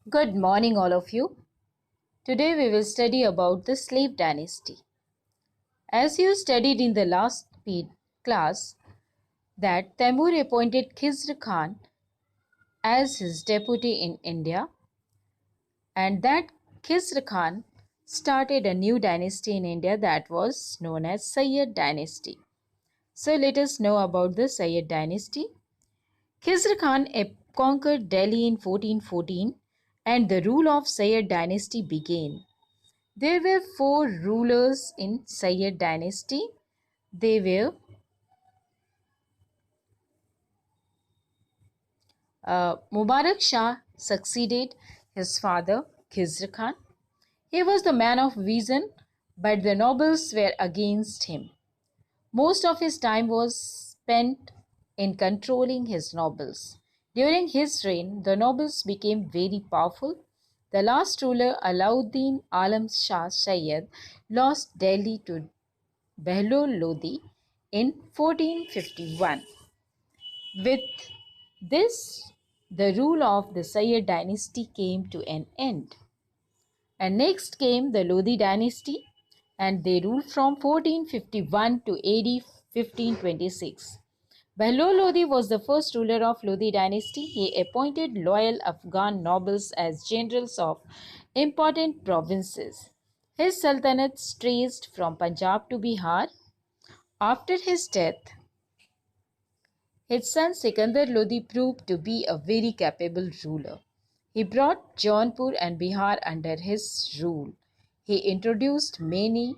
Good morning, all of you. Today we will study about the slave dynasty. As you studied in the last class, that Taimur appointed Khizr Khan as his deputy in India, and that Khizr Khan started a new dynasty in India that was known as Sayyid dynasty. So let us know about the Sayyid dynasty. Khizr Khan conquered Delhi in 1414 and the rule of Sayyid dynasty began. There were four rulers in Sayyid dynasty. They were Mubarak Shah succeeded his father Khizr Khan. He was the man of vision, but the nobles were against him. Most of his time was spent in controlling his nobles. During his reign, the nobles became very powerful. The last ruler, Alauddin Alam Shah Sayyid, lost Delhi to Behlul Lodi in 1451. With this, the rule of the Sayyid dynasty came to an end. And next came the Lodi dynasty, and they ruled from 1451 to AD 1526. Behlul Lodi was the first ruler of Lodi dynasty. He appointed loyal Afghan nobles as generals of important provinces. His sultanate stretched from Punjab to Bihar. After his death, his son Sikandar Lodi proved to be a very capable ruler. He brought Jaunpur and Bihar under his rule. He introduced many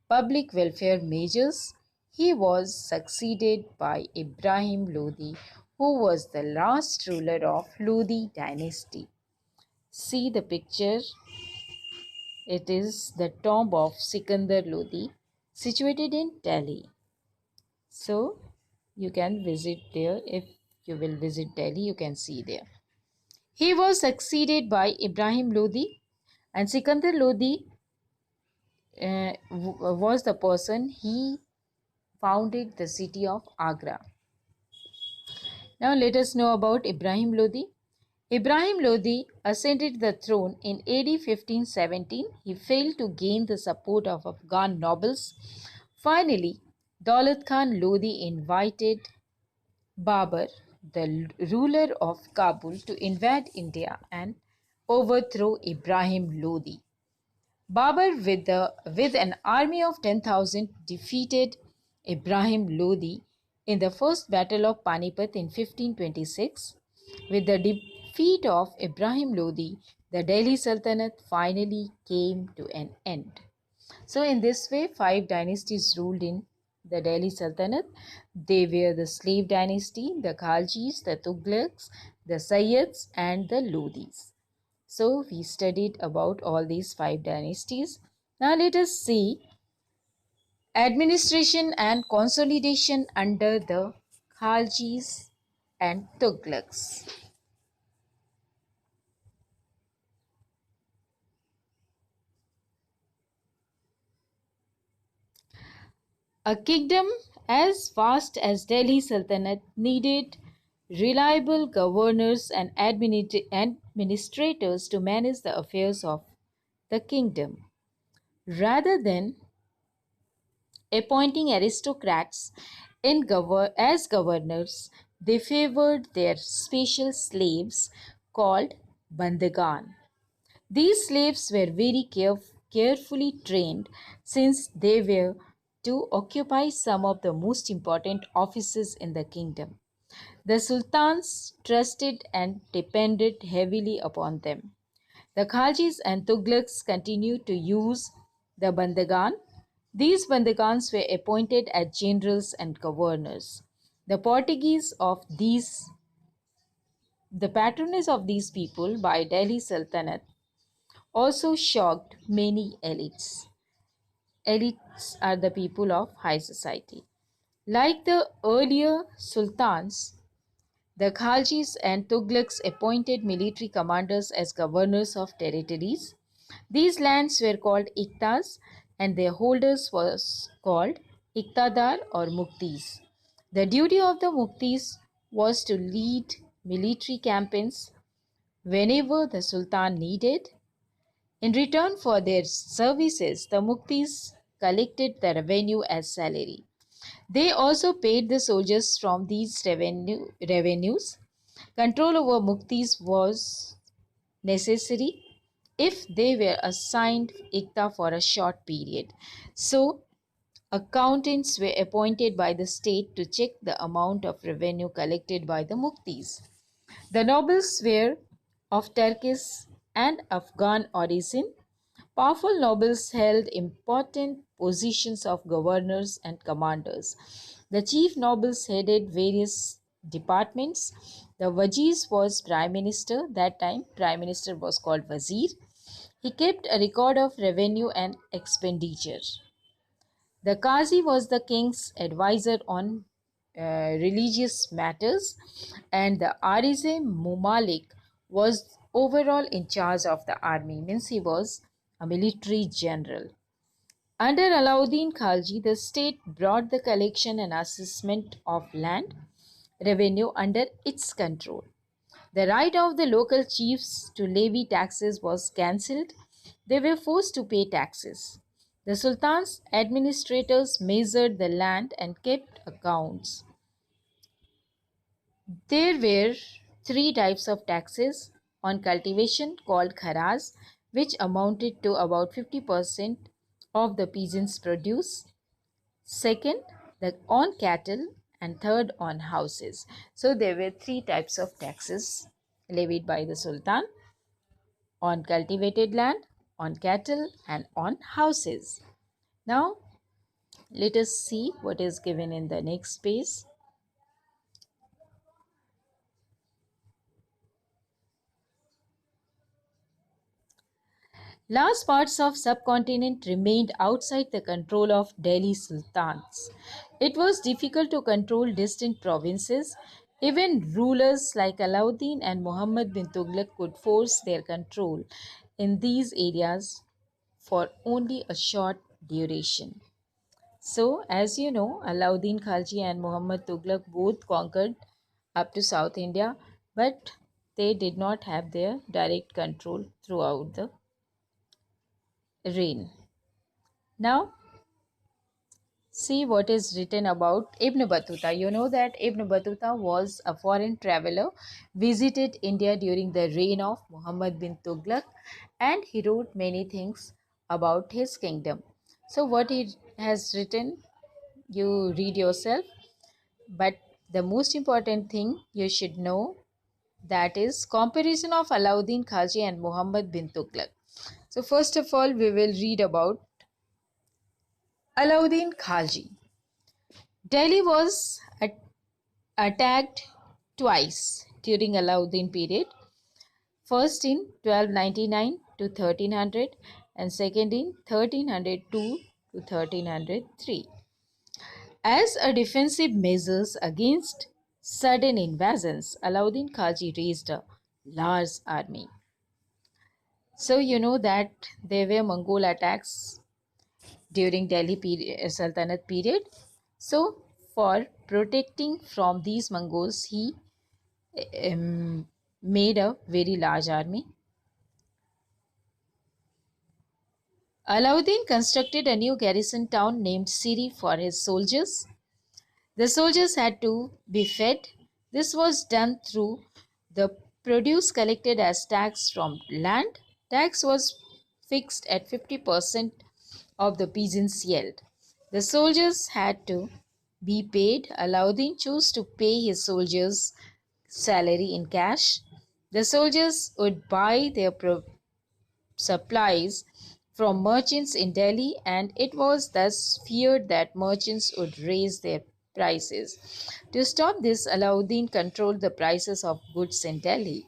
public welfare measures. He was succeeded by Ibrahim Lodi, who was the last ruler of Lodi dynasty. See the picture. It is the tomb of Sikandar Lodi, situated in Delhi. So you can visit there. If you will visit Delhi, you can see there. He was succeeded by Ibrahim Lodi, and Sikandar Lodi was the person he founded the city of Agra. Now let us know about Ibrahim Lodi. Ibrahim Lodi ascended the throne in AD 1517. He failed to gain the support of Afghan nobles. Finally, Daulat Khan Lodi invited Babur, the ruler of Kabul, to invade India and overthrow Ibrahim Lodi. Babur, with an army of 10,000, defeated Ibrahim Lodi in the First Battle of Panipat in 1526. With the defeat of Ibrahim Lodi, the Delhi Sultanate finally came to an end. So, in this way, five dynasties ruled in the Delhi Sultanate. They were the slave dynasty, the Khaljis, the Tughlaqs, the Sayyids, and the Lodis. So, we studied about all these five dynasties. Now, let us see administration and consolidation under the Khaljis and Tughlaqs. A kingdom as vast as Delhi Sultanate needed reliable governors and administrators to manage the affairs of the kingdom. Rather than appointing aristocrats as governors, they favored their special slaves called bandagan. These slaves were very carefully trained since they were to occupy some of the most important offices in the kingdom. The sultans trusted and depended heavily upon them. The Khaljis and Tughlaqs continued to use the bandagan. These bandagans were appointed as generals and governors. The Portuguese of these the patronage of these people by Delhi Sultanate also shocked many elites. Elites are the people of high society. Like the earlier sultans, the Khaljis and Tughlaqs appointed military commanders as governors of territories. These lands were called iktas and their holders was called iktadar or muktis. The duty of the muktis was to lead military campaigns whenever the Sultan needed. In return for their services, the Muktis collected the revenue as salary. They also paid the soldiers from these revenues. Control over Muktis was necessary if they were assigned Ikta for a short period. So, accountants were appointed by the state to check the amount of revenue collected by the Muktis. The nobles were of Turkish and Afghan origin. Powerful nobles held important positions of governors and commanders. The chief nobles headed various departments. The Wazir was prime minister. That time, prime minister was called Wazir. He kept a record of revenue and expenditure. The Qazi was the king's advisor on religious matters, and the Arize Mumalik was overall in charge of the army, means he was a military general. Under Alauddin Khalji, the state brought the collection and assessment of land revenue under its control. The right of the local chiefs to levy taxes was cancelled. They were forced to pay taxes. The Sultan's administrators measured the land and kept accounts. There were three types of taxes on cultivation called kharaz, which amounted to about 50% of the peasants' produce. Second, on cattle, and third on houses. So there were three types of taxes levied by the Sultan: on cultivated land, on cattle, and on houses. Now, let us see what is given in the next page. Large parts of subcontinent remained outside the control of Delhi sultans. It was difficult to control distant provinces. Even rulers like Alauddin and Muhammad bin Tughlaq could force their control in these areas for only a short duration. So, as you know, Alauddin Khalji and Muhammad Tughlaq both conquered up to South India, but they did not have their direct control throughout the reign. Now, see what is written about Ibn Battuta. You know that Ibn Battuta was a foreign traveler, visited India during the reign of Muhammad bin Tughlaq, and he wrote many things about his kingdom. So, what he has written, you read yourself. But the most important thing you should know, that is comparison of Alauddin Khalji and Muhammad bin Tughlaq. So, first of all, we will read about Alauddin Khalji. Delhi was attacked twice during Alauddin period. First in 1299 to 1300 and second in 1302 to 1303. As a defensive measures against sudden invasions, Alauddin Khalji raised a large army. So you know that there were Mongol attacks during Delhi Sultanate period. So for protecting from these Mongols, he um, made a very large army. Alauddin constructed a new garrison town named Siri for his soldiers. The soldiers had to be fed. This was done through the produce collected as tax from land. Tax was fixed at 50% of the peasants' yield. The soldiers had to be paid. Alauddin chose to pay his soldiers' salary in cash. The soldiers would buy their supplies from merchants in Delhi, and it was thus feared that merchants would raise their prices. To stop this, Alauddin controlled the prices of goods in Delhi.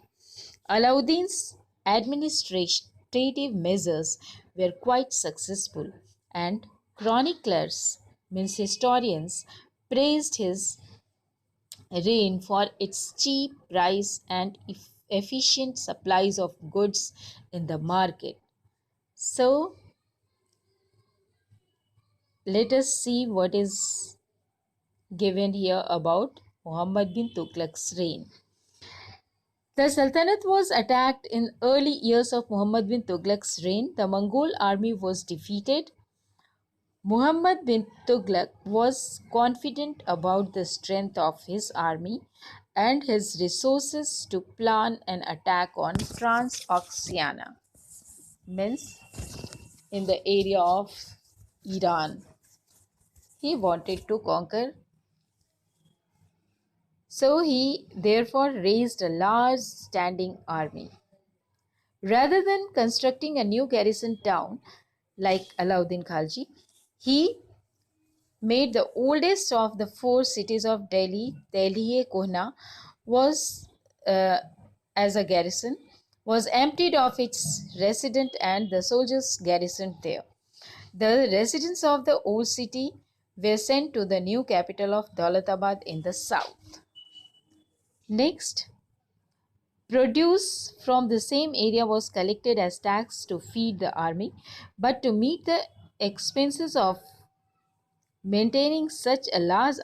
Alauddin's administrative measures were quite successful, and chroniclers, means historians, praised his reign for its cheap price and efficient supplies of goods in the market. So, let us see what is given here about Muhammad bin Tughlaq's reign. The Sultanate was attacked in early years of Muhammad bin Tughlaq's reign. The Mongol army was defeated. Muhammad bin Tughlaq was confident about the strength of his army and his resources to plan an attack on Transoxiana, means in the area of Iran. He wanted to conquer, so he therefore raised a large standing army. Rather than constructing a new garrison town like Alauddin Khalji, he made the oldest of the four cities of Delhi, Delhi-e-Kohna, was as a garrison, was emptied of its resident and the soldiers garrisoned there. The residents of the old city were sent to the new capital of Daulatabad in the south. Next, produce from the same area was collected as tax to feed the army, but to meet the expenses of maintaining such a large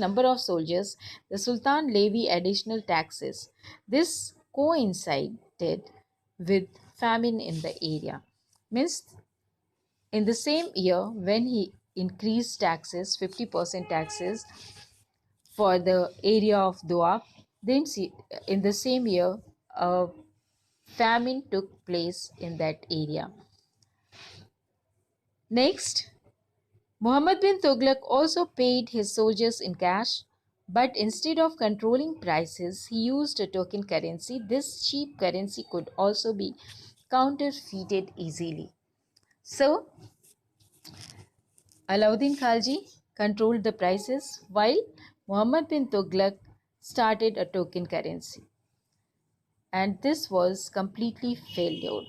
number of soldiers, the Sultan levied additional taxes. This coincided with famine in the area. Means in the same year when he increased taxes, 50% taxes for the area of Doab, then in the same year a famine took place in that area. Next, Muhammad bin Tughlaq also paid his soldiers in cash, but instead of controlling prices, he used a token currency. This cheap currency could also be counterfeited easily. So, Alauddin Khalji controlled the prices while Muhammad bin Tughlaq started a token currency. And this was completely failure.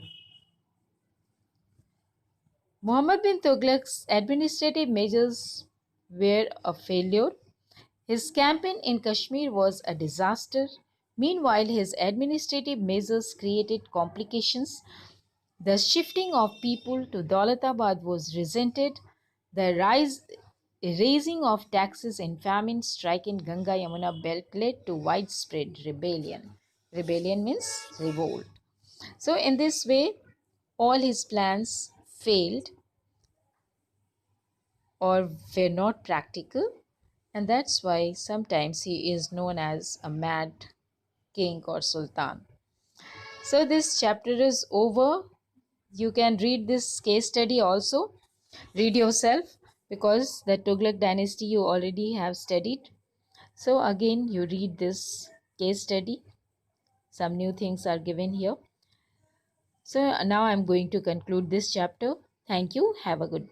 Muhammad bin Tughlaq's administrative measures were a failure. His campaign in Kashmir was a disaster. Meanwhile, his administrative measures created complications. The shifting of people to Daulatabad was resented. The raising of taxes in famine strike in Ganga Yamuna belt led to widespread rebellion. Rebellion means revolt. So, in this way, all his plans failed or were not practical, and that's why sometimes he is known as a mad king or sultan. So, this chapter is over. You can read this case study also. Read yourself because the Tughlaq dynasty you already have studied. So, again, you read this case study. Some new things are given here. So, now I'm going to conclude this chapter. Thank you. Have a good day.